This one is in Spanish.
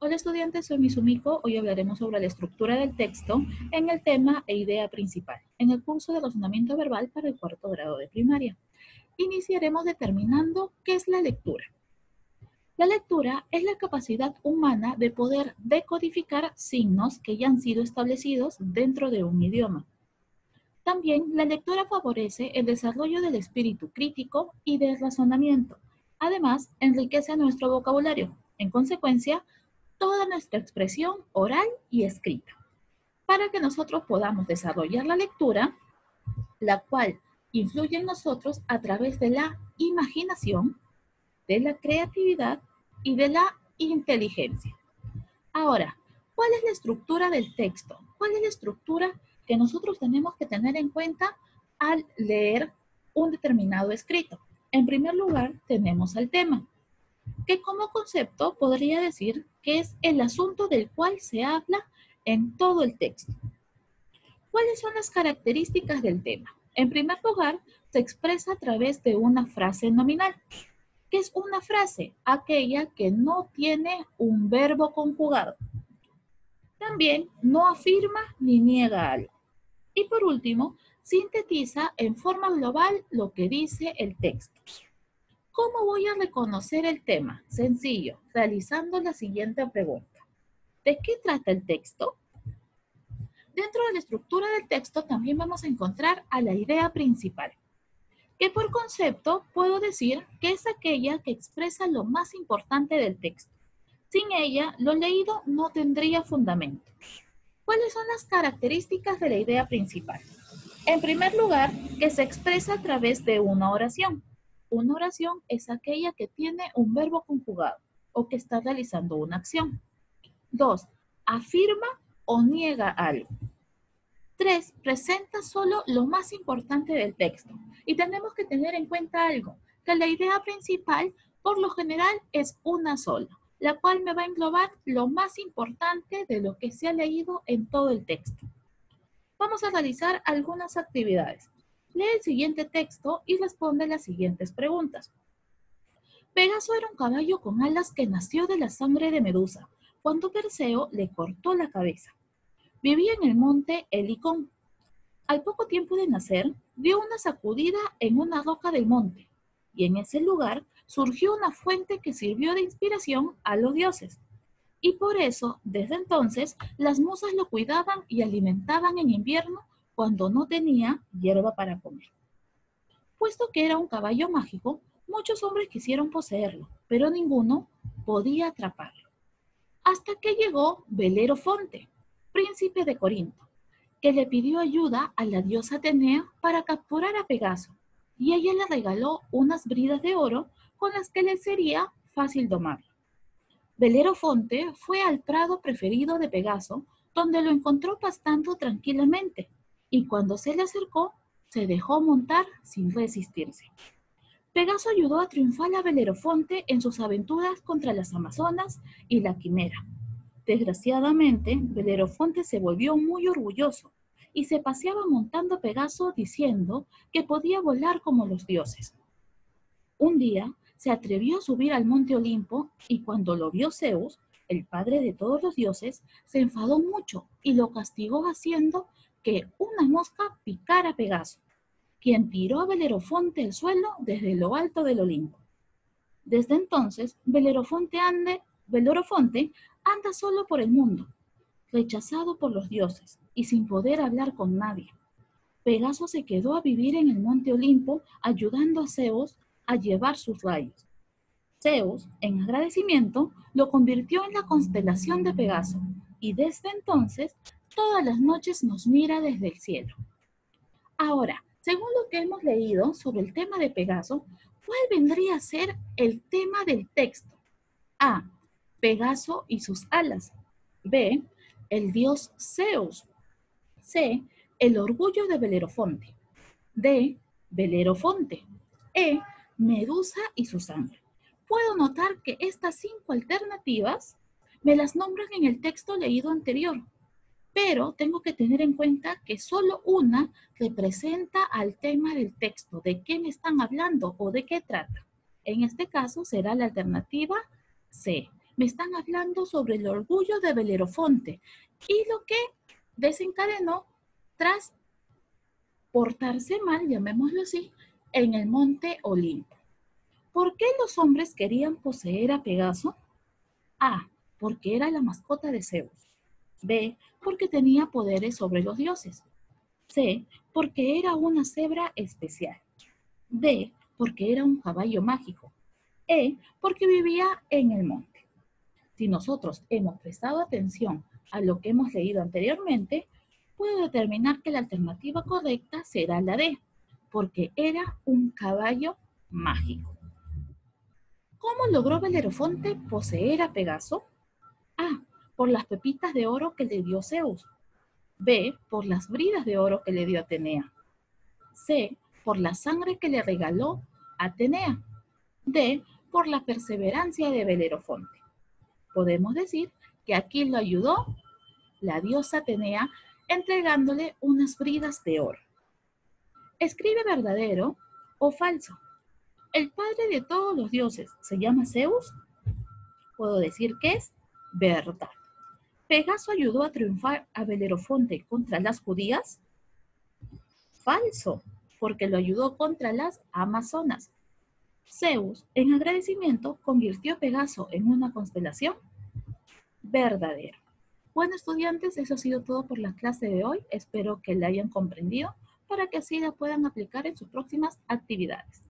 Hola estudiantes, soy Misumiko. Hoy hablaremos sobre la estructura del texto en el tema e idea principal, en el curso de razonamiento verbal para el cuarto grado de primaria. Iniciaremos determinando qué es la lectura. La lectura es la capacidad humana de poder decodificar signos que ya han sido establecidos dentro de un idioma. También la lectura favorece el desarrollo del espíritu crítico y del razonamiento. Además, enriquece nuestro vocabulario. En consecuencia, toda nuestra expresión oral y escrita, para que nosotros podamos desarrollar la lectura, la cual influye en nosotros a través de la imaginación, de la creatividad y de la inteligencia. Ahora, ¿cuál es la estructura del texto? ¿Cuál es la estructura que nosotros tenemos que tener en cuenta al leer un determinado escrito? En primer lugar, tenemos al tema, que como concepto podría decir que es el asunto del cual se habla en todo el texto. ¿Cuáles son las características del tema? En primer lugar, se expresa a través de una frase nominal. ¿Qué es una frase? Aquella que no tiene un verbo conjugado. También no afirma ni niega algo. Y por último, sintetiza en forma global lo que dice el texto. ¿Cómo voy a reconocer el tema? Sencillo, realizando la siguiente pregunta. ¿De qué trata el texto? Dentro de la estructura del texto también vamos a encontrar a la idea principal, que por concepto puedo decir que es aquella que expresa lo más importante del texto. Sin ella, lo leído no tendría fundamento. ¿Cuáles son las características de la idea principal? En primer lugar, que se expresa a través de una oración. Una oración es aquella que tiene un verbo conjugado o que está realizando una acción. 2. Afirma o niega algo. 3. Presenta solo lo más importante del texto. Y tenemos que tener en cuenta algo, que la idea principal por lo general es una sola, la cual me va a englobar lo más importante de lo que se ha leído en todo el texto. Vamos a realizar algunas actividades. Lee el siguiente texto y responde las siguientes preguntas. Pegaso era un caballo con alas que nació de la sangre de Medusa, cuando Perseo le cortó la cabeza. Vivía en el monte Helicón. Al poco tiempo de nacer, dio una sacudida en una roca del monte, y en ese lugar surgió una fuente que sirvió de inspiración a los dioses. Y por eso, desde entonces, las musas lo cuidaban y alimentaban en invierno cuando no tenía hierba para comer. Puesto que era un caballo mágico, muchos hombres quisieron poseerlo, pero ninguno podía atraparlo. Hasta que llegó Belerofonte, príncipe de Corinto, que le pidió ayuda a la diosa Atenea para capturar a Pegaso, y ella le regaló unas bridas de oro con las que le sería fácil domarlo. Belerofonte fue al prado preferido de Pegaso, donde lo encontró pastando tranquilamente, y cuando se le acercó, se dejó montar sin resistirse. Pegaso ayudó a triunfar a Belerofonte en sus aventuras contra las Amazonas y la Quimera. Desgraciadamente, Belerofonte se volvió muy orgulloso y se paseaba montando a Pegaso diciendo que podía volar como los dioses. Un día se atrevió a subir al monte Olimpo y cuando lo vio Zeus, el padre de todos los dioses, se enfadó mucho y lo castigó haciendo que una mosca picara a Pegaso, quien tiró a Belerofonte al suelo desde lo alto del Olimpo. Desde entonces, Belerofonte anda solo por el mundo, rechazado por los dioses y sin poder hablar con nadie. Pegaso se quedó a vivir en el monte Olimpo ayudando a Zeus a llevar sus rayos. Zeus, en agradecimiento, lo convirtió en la constelación de Pegaso y desde entonces todas las noches nos mira desde el cielo. Ahora, según lo que hemos leído sobre el tema de Pegaso, ¿cuál vendría a ser el tema del texto? A. Pegaso y sus alas. B. El dios Zeus. C. El orgullo de Belerofonte. D. Belerofonte. E. Medusa y su sangre. Puedo notar que estas 5 alternativas me las nombran en el texto leído anterior, pero tengo que tener en cuenta que solo una representa al tema del texto, de qué me están hablando o de qué trata. En este caso será la alternativa C. me están hablando sobre el orgullo de Belerofonte y lo que desencadenó tras portarse mal, llamémoslo así, en el monte Olimpo. ¿Por qué los hombres querían poseer a Pegaso? A. Porque era la mascota de Zeus. B. Porque tenía poderes sobre los dioses. C. Porque era una cebra especial. D. Porque era un caballo mágico. E. Porque vivía en el monte. Si nosotros hemos prestado atención a lo que hemos leído anteriormente, puedo determinar que la alternativa correcta será la D, porque era un caballo mágico. ¿Cómo logró Belerofonte poseer a Pegaso? A. Por las pepitas de oro que le dio Zeus. B. Por las bridas de oro que le dio Atenea. C. Por la sangre que le regaló Atenea. D. Por la perseverancia de Belerofonte. Podemos decir que aquí lo ayudó la diosa Atenea entregándole unas bridas de oro. Escribe verdadero o falso. ¿El padre de todos los dioses se llama Zeus? Puedo decir que es verdad. ¿Pegaso ayudó a triunfar a Belerofonte contra las judías? Falso, porque lo ayudó contra las amazonas. Zeus, en agradecimiento, convirtió a Pegaso en una constelación. Verdadero. Bueno, estudiantes, eso ha sido todo por la clase de hoy. Espero que la hayan comprendido para que así la puedan aplicar en sus próximas actividades.